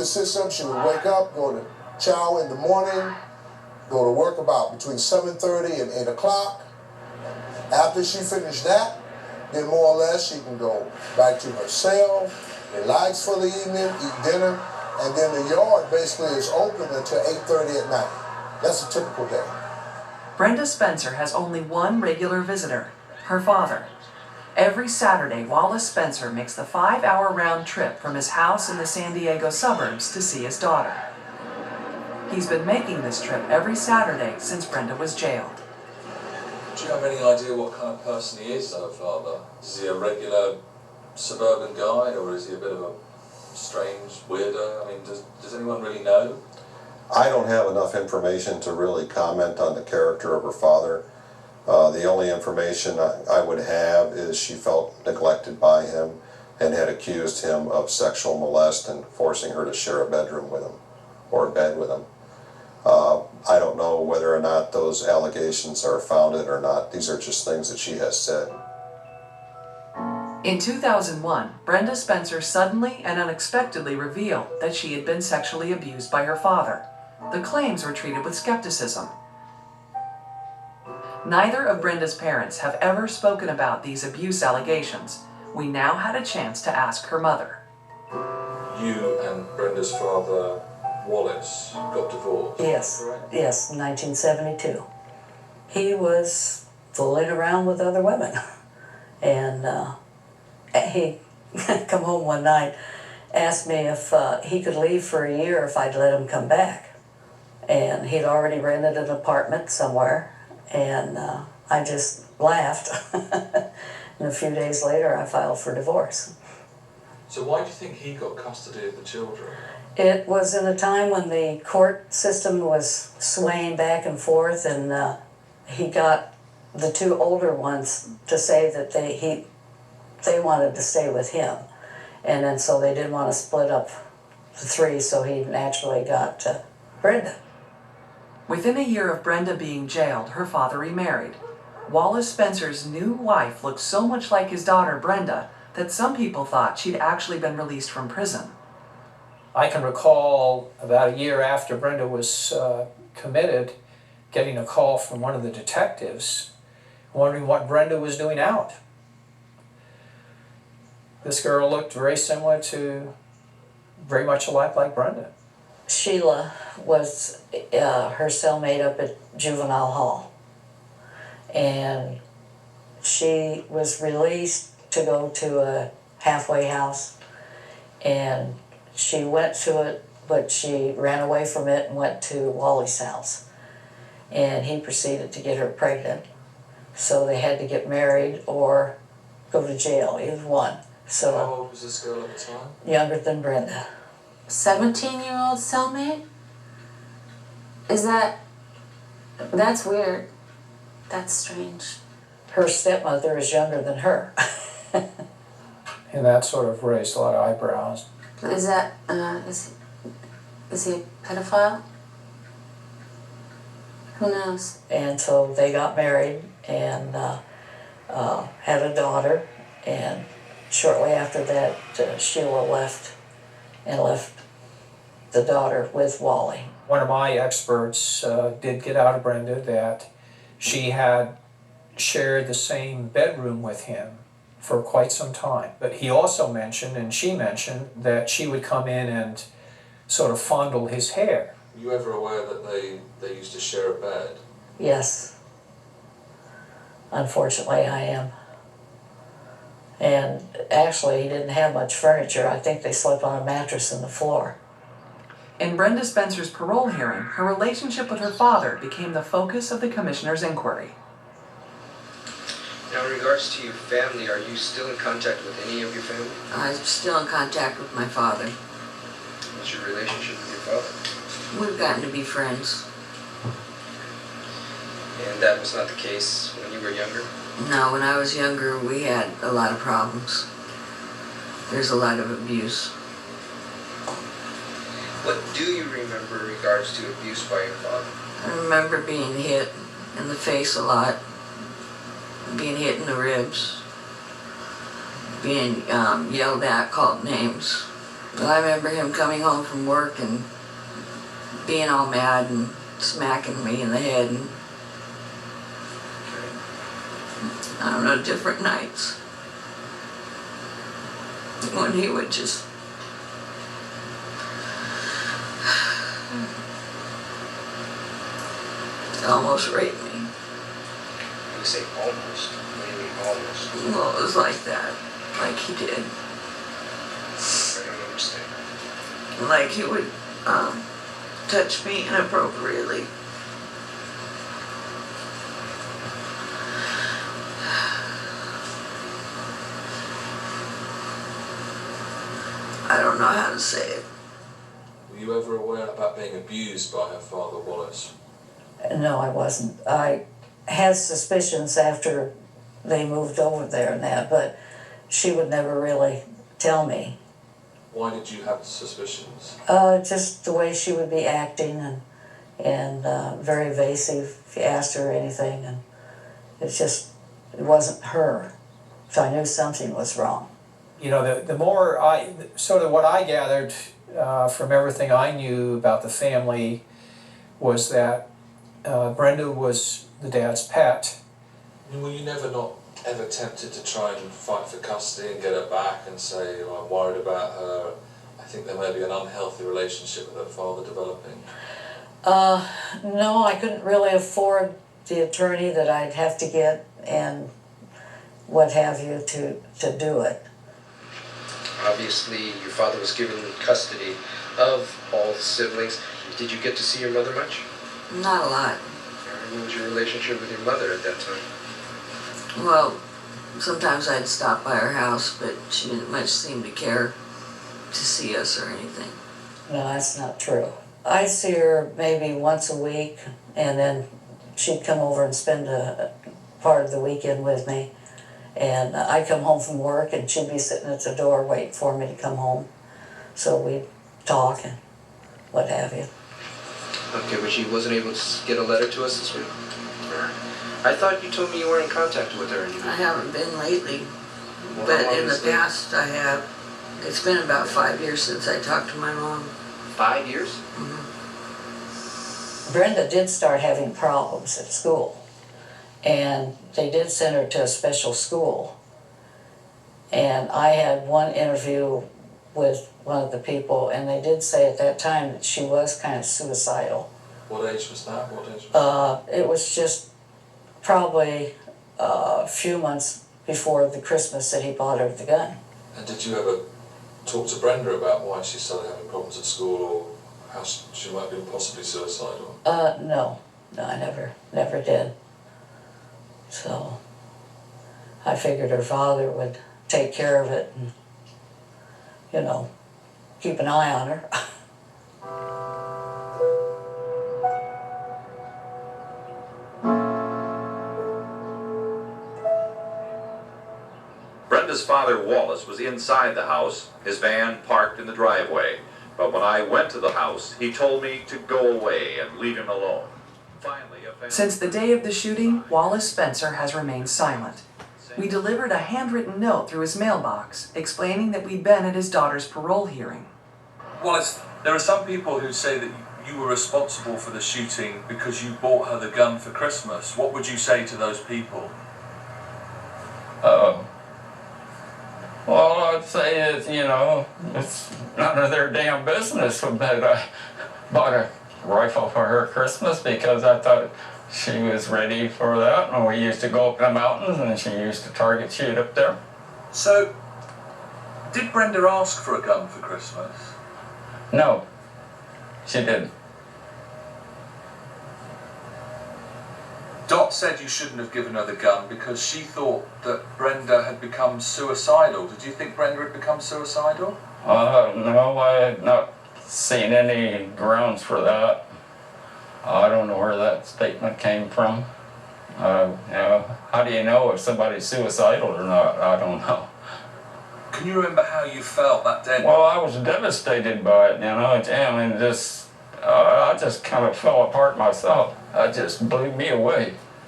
the system. She would wake up, go to chow in the morning, go to work about between 7:30 and 8 o'clock. After she finished that, then more or less she can go back to her cell, relax for the evening, eat dinner, and then the yard basically is open until 8:30 at night. That's a typical day. Brenda Spencer has only one regular visitor, her father. Every Saturday, Wallace Spencer makes the 5-hour round trip from his house in the San Diego suburbs to see his daughter. He's been making this trip every Saturday since Brenda was jailed. Do you have any idea what kind of person he is, though, Father? Is he a regular suburban guy, or is he a bit of a strange weirdo? I mean, does anyone really know? I don't have enough information to really comment on the character of her father. The only information I would have is she felt neglected by him and had accused him of sexual molest and forcing her to share a bedroom with him, or a bed with him. I don't know whether or not those allegations are founded or not. These are just things that she has said. In 2001, Brenda Spencer suddenly and unexpectedly revealed that she had been sexually abused by her father. The claims were treated with skepticism. Neither of Brenda's parents have ever spoken about these abuse allegations. We now had a chance to ask her mother. You and Brenda's father, Wallace, got divorced? Yes, right? yes, in 1972. He was fooling around with other women. And he come home one night, asked me if he could leave for a year if I'd let him come back. And he'd already rented an apartment somewhere, and I just laughed. And a few days later, I filed for divorce. So why do you think he got custody of the children? It was in a time when the court system was swaying back and forth, and he got the two older ones to say that they wanted to stay with him. And then so they didn't want to split up the three, so he naturally got Brenda. Within a year of Brenda being jailed, her father remarried. Wallace Spencer's new wife looked so much like his daughter Brenda that some people thought she'd actually been released from prison. I can recall about a year after Brenda was committed, getting a call from one of the detectives wondering what Brenda was doing out. This girl looked very similar to, very much alike like Brenda. Sheila was her cellmate up at Juvenile Hall. And she was released to go to a halfway house. And she went to it, but she ran away from it and went to Wally's house. And he proceeded to get her pregnant. So they had to get married or go to jail, either one. So, how old was this girl at the time? Younger than Brenda. 17-year-old cellmate? That's weird. That's strange. Her stepmother is younger than her. And that sort of raised a lot of eyebrows. Is that, is he a pedophile? Who knows? And so they got married and had a daughter. And shortly after that, Sheila left the daughter with Wally. One of my experts did get out of Brenda that she had shared the same bedroom with him for quite some time. But he also mentioned, and she mentioned, that she would come in and sort of fondle his hair. Were you ever aware that they used to share a bed? Yes. Unfortunately, I am. And actually, he didn't have much furniture. I think they slept on a mattress in the floor. In Brenda Spencer's parole hearing, her relationship with her father became the focus of the commissioner's inquiry. Now, in regards to your family, are you still in contact with any of your family? I'm still in contact with my father. What's your relationship with your father? We've gotten to be friends. And that was not the case when you were younger? No, when I was younger, we had a lot of problems. There's a lot of abuse. What do you remember in regards to abuse by your father? I remember being hit in the face a lot, being hit in the ribs, being yelled at, called names. But I remember him coming home from work and being all mad and smacking me in the head, and I don't know, different nights when he would just almost rape me. You say almost? What do you mean almost? Well, it was like that, like he did. I don't understand. Like he would touch me inappropriately. I don't know how to say it. Were you ever aware about being abused by her father, Wallace? No, I wasn't. I had suspicions after they moved over there and that, but she would never really tell me. Why did you have suspicions? Just the way she would be acting and very evasive if you asked her anything, and it wasn't her. So I knew something was wrong. You know, the more sort of what I gathered from everything I knew about the family was that Brenda was the dad's pet. Were you never ever tempted to try and fight for custody and get her back and say, oh, I'm worried about her, I think there may be an unhealthy relationship with her father developing? No, I couldn't really afford the attorney that I'd have to get and what have you to do it. Obviously, your father was given custody of all the siblings. Did you get to see your mother much? Not a lot. What was your relationship with your mother at that time? Well, sometimes I'd stop by her house, but she didn't much seem to care to see us or anything. No, that's not true. I'd see her maybe once a week, and then she'd come over and spend a part of the weekend with me. And I'd come home from work, and she'd be sitting at the door waiting for me to come home. So we'd talk and what have you. Okay, but she wasn't able to get a letter to us this week? I thought you told me you were in contact with her. I haven't been lately, Well, but how long in the is it? past I have. It's been about 5 years since I talked to my mom. 5 years? Mm-hmm. Brenda did start having problems at school, and they did send her to a special school. And I had one interview with one of the people, and they did say at that time that she was kind of suicidal. What age was that? What age was that? It was just probably a few months before the Christmas that he bought her the gun. And did you ever talk to Brenda about why she started having problems at school, or how she might be possibly suicidal? No, I never did. So I figured her father would take care of it and, you know, keep an eye on her. Brenda's father, Wallace, was inside the house, his van parked in the driveway. But when I went to the house, he told me to go away and leave him alone. Finally, Since the day of the shooting, Wallace Spencer has remained silent. We delivered a handwritten note through his mailbox explaining that we'd been at his daughter's parole hearing. Wallace, there are some people who say that you were responsible for the shooting because you bought her the gun for Christmas. What would you say to those people? Well, I'd say is, you know, it's none of their damn business that I bought a rifle for her Christmas because I thought she was ready for that. And we used to go up in the mountains and she used to target shoot up there. So, did Brenda ask for a gun for Christmas? No, she didn't. Dot said you shouldn't have given her the gun because she thought that Brenda had become suicidal. Did you think Brenda had become suicidal? No, I had not seen any grounds for that. I don't know where that statement came from. You know, how do you know if somebody's suicidal or not? I don't know. Can you remember how you felt that day? Well, I was devastated by it, you know. I just kind of fell apart myself. It just blew me away.